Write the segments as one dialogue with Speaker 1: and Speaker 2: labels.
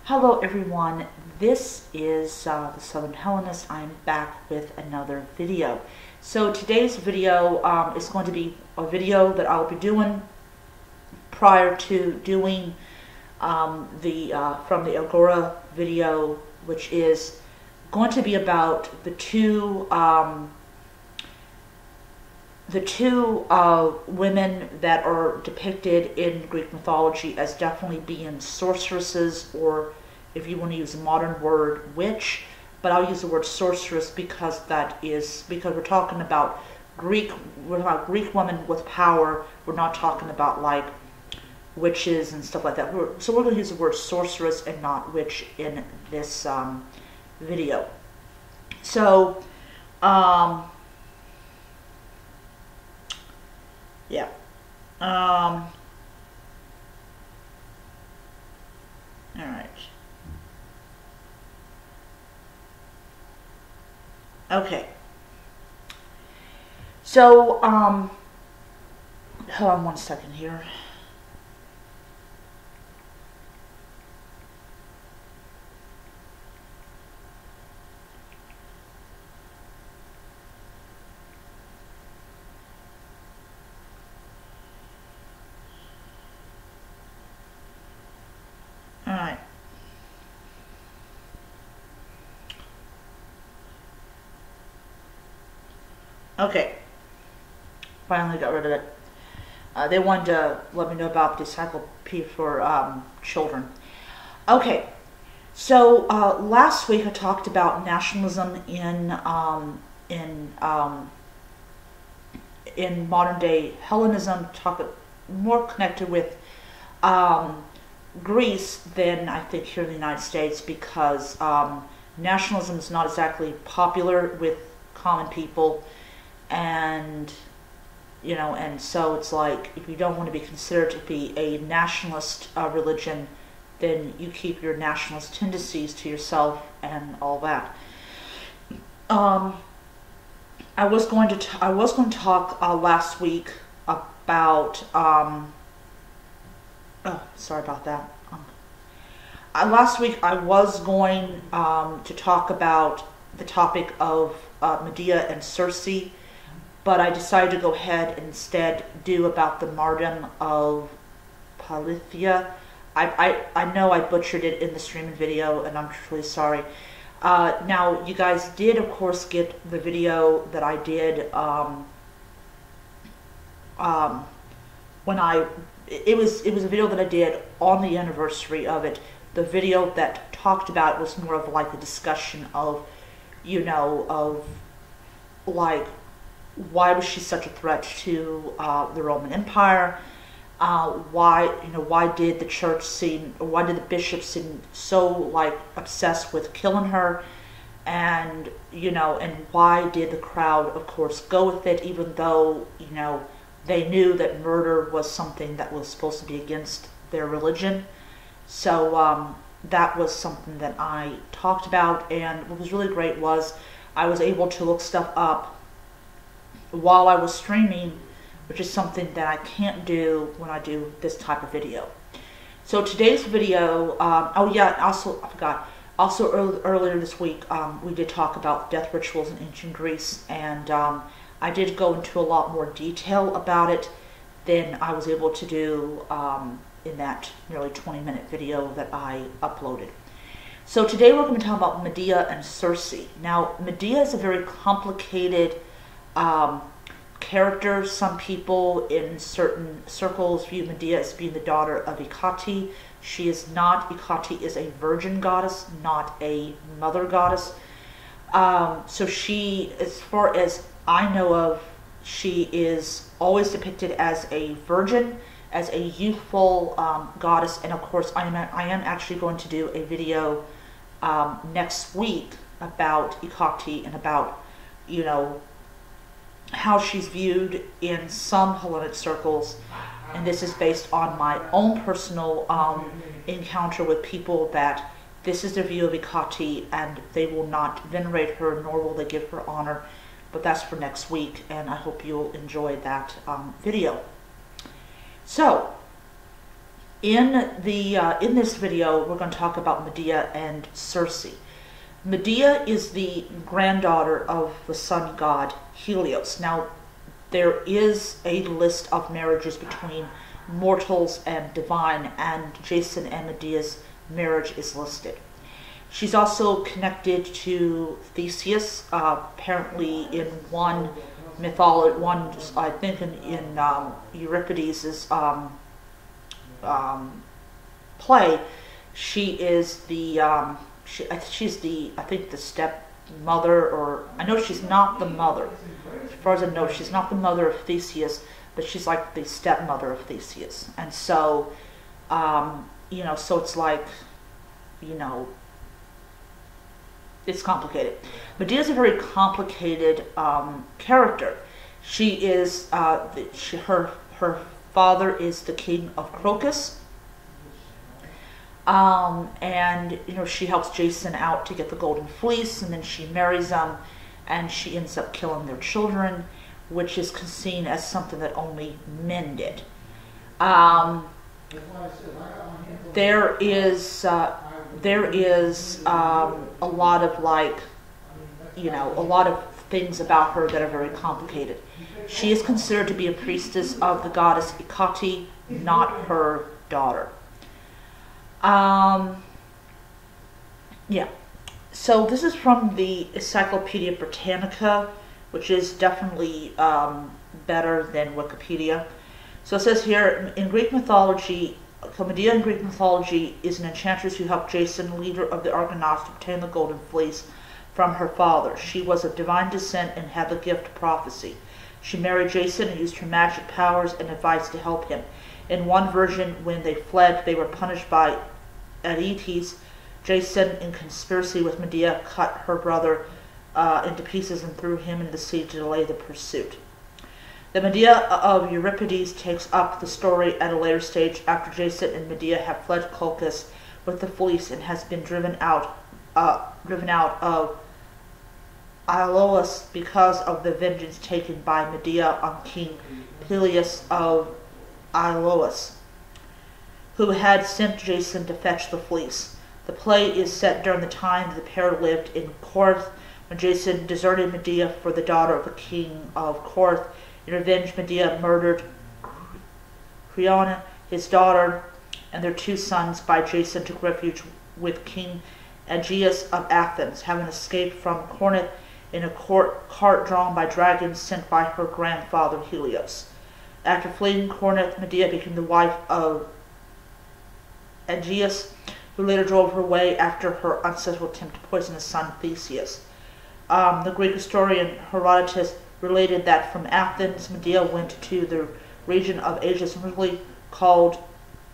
Speaker 1: Hello everyone, this is the Southern Hellenist. I'm back with another video. So today's video is going to be a video that I'll be doing prior to doing the From the Agora video, which is going to be about the two women that are depicted in Greek mythology as definitely being sorceresses, or if you want to use a modern word, witch, but I'll use the word sorceress because we're talking about Greek women with power. We're not talking about like witches and stuff like that. So we're going to use the word sorceress and not witch in this video. So, yeah. All right. Okay. So, hold on one second here. Alright. Okay. Finally got rid of it. They wanted to let me know about the encyclopedia for children. Okay. So last week I talked about nationalism in modern day Hellenism, more connected with Greece than I think here in the United States, because nationalism is not exactly popular with common people, and and so it's like, if you don't want to be considered to be a nationalist religion, then you keep your nationalist tendencies to yourself and all that. I was going to talk last week about oh, sorry about that. Last week I was going to talk about the topic of Medea and Circe, but I decided to go ahead and instead do about the martyrdom of Polyphia. I know I butchered it in the streaming video, and I'm truly sorry. Now, you guys did, of course, get the video that I did it was a video that I did on the anniversary of it. The video that talked about it was more of like a discussion of, of like, why was she such a threat to the Roman Empire? Why did the church why did the bishops seem so like obsessed with killing her? And, and why did the crowd, of course, go with it, even though, they knew that murder was something that was supposed to be against their religion. So that was something that I talked about, and what was really great was I was able to look stuff up while I was streaming, which is something that I can't do when I do this type of video. So today's video, oh yeah, also I forgot, also earlier this week we did talk about death rituals in ancient Greece, and I did go into a lot more detail about it than I was able to do in that nearly 20-minute video that I uploaded. So today we're going to talk about Medea and Circe. Now, Medea is a very complicated character. Some people in certain circles view Medea as being the daughter of Hecate. She is not. Hecate is a virgin goddess, not a mother goddess. So she, as far as I know of, she is always depicted as a virgin, as a youthful goddess, and of course I am actually going to do a video next week about Hecate and about, how she's viewed in some Hellenic circles, and this is based on my own personal encounter with people that this is their view of Hecate, and they will not venerate her, nor will they give her honor. But that's for next week, and I hope you'll enjoy that video. So, In this video, we're going to talk about Medea and Circe. Medea is the granddaughter of the sun god Helios. Now, there is a list of marriages between mortals and divine, and Jason and Medea's marriage is listed. She's also connected to Theseus, apparently in one mythology, I think in Euripides' play. She is the she's the, I think, the stepmother, or I know she's not the mother. As far as I know, she's not the mother of Theseus, but she's like the stepmother of Theseus. And so, so it's like, it's complicated. Medea's a very complicated character. She is, her father is the king of Crocus. And she helps Jason out to get the golden fleece, and then she marries him, and she ends up killing their children, which is seen as something that only men did. There is a lot of a lot of things about her that are very complicated. She is considered to be a priestess of the goddess Hecate, not her daughter. So this is from the Encyclopedia Britannica, which is definitely better than Wikipedia. So it says here, in Greek mythology, Medea in Greek mythology is an enchantress who helped Jason, leader of the Argonauts, to obtain the golden fleece from her father. She was of divine descent and had the gift of prophecy. She married Jason and used her magic powers and advice to help him. In one version, when they fled, they were punished by Aeetes. Jason, in conspiracy with Medea, cut her brother into pieces and threw him into the sea to delay the pursuit. The Medea of Euripides takes up the story at a later stage after Jason and Medea have fled Colchis with the fleece and has been driven out of Iolcus because of the vengeance taken by Medea on King Peleus of Iolcus, who had sent Jason to fetch the fleece. The play is set during the time that the pair lived in Corinth, when Jason deserted Medea for the daughter of the king of Corinth. In revenge, Medea murdered Creona, his daughter, and their 2 sons by Jason took refuge with King Aegeus of Athens, having escaped from Corinth in a cart drawn by dragons sent by her grandfather Helios. After fleeing Corinth, Medea became the wife of Aegeus, who later drove her away after her unsuccessful attempt to poison his son Theseus. The Greek historian Herodotus related that from Athens, Medea went to the region of Asia, originally called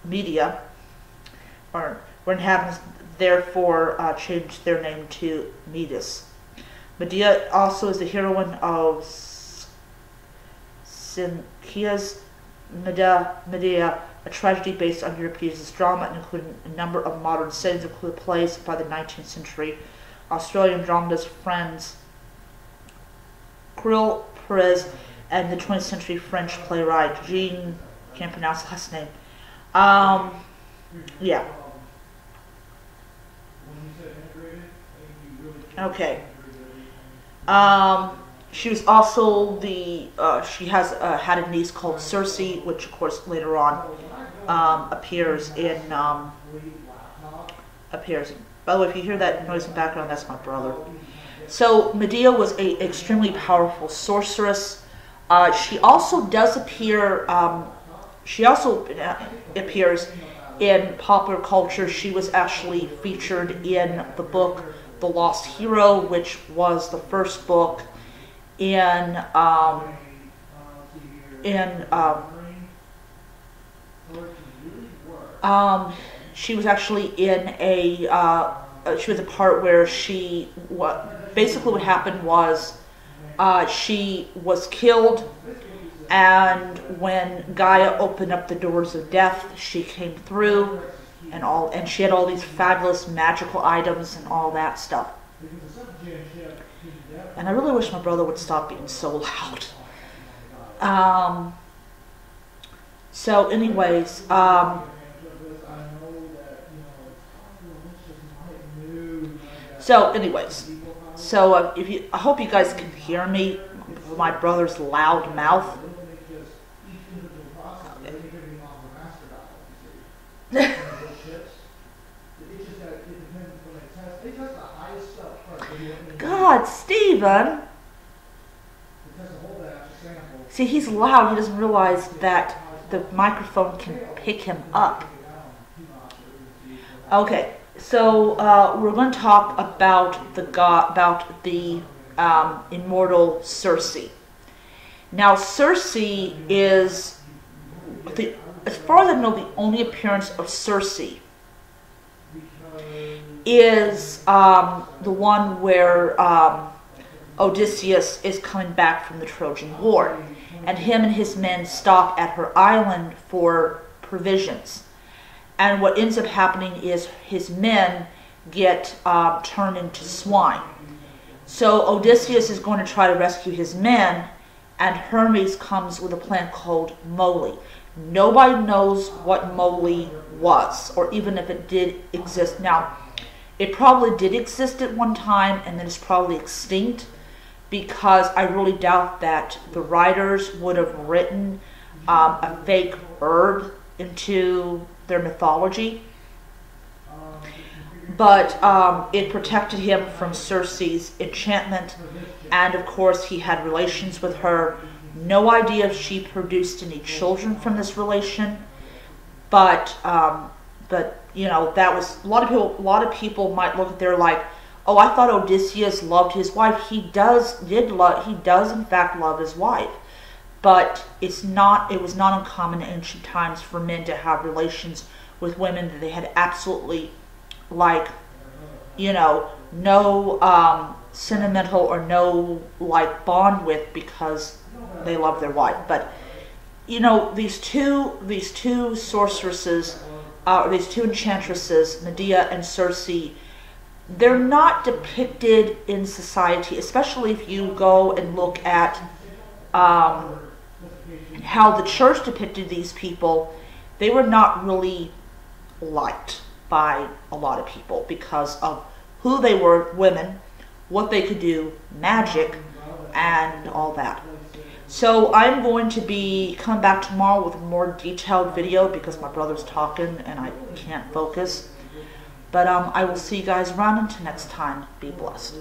Speaker 1: Media, where inhabitants therefore changed their name to Medes. Medea also is the heroine of Synesius' Medea, a tragedy based on Euripides' drama and including a number of modern settings, including plays by the 19th century Australian dramatist Franz Krill Perez and the 20th century French playwright Jean, can't pronounce the last name. Okay. She was also she has had a niece called Circe, which of course later on appears in. By the way, if you hear that noise in the background, that's my brother. So Medea was an extremely powerful sorceress. She also does appear. She also appears in popular culture. She was actually featured in the book The Lost Hero, which was the first book she was actually in she was a part where basically what happened was she was killed, and when Gaia opened up the doors of death, she came through and she had all these fabulous magical items and all that stuff. And I really wish my brother would stop being so loud. So anyways, So, anyways, so I hope you guys can hear me. My brother's loud mouth. God, Steven. See, he's loud. He doesn't realize that the microphone can pick him up. Okay, so we're going to talk about the immortal Circe. Now, Circe is as far as I know, the only appearance of Circe is the one where Odysseus is coming back from the Trojan War, and him and his men stop at her island for provisions. And what ends up happening is his men get turned into swine. So Odysseus is going to try to rescue his men, and Hermes comes with a plan called Mole. Nobody knows what Mole was, or even if it did exist. Now, it probably did exist at one time, and then it's probably extinct, because I really doubt that the writers would have written a fake herb into their mythology. But it protected him from Circe's enchantment, and of course he had relations with her. No idea if she produced any children from this relation, but you know, that was a lot of people might look at there like, oh, I thought Odysseus loved his wife. He does in fact love his wife, but it was not uncommon in ancient times for men to have relations with women that they had absolutely, like, you know, no sentimental or no like bond with, because they love their wife. But you know, these two sorceresses, these two enchantresses, Medea and Circe, they're not depicted in society, especially if you go and look at how the church depicted these people. They were not really liked by a lot of people because of who they were, women, what they could do, magic, and all that. So I'm going to be coming back tomorrow with a more detailed video because my brother's talking and I can't focus. But I will see you guys around until next time. Be blessed.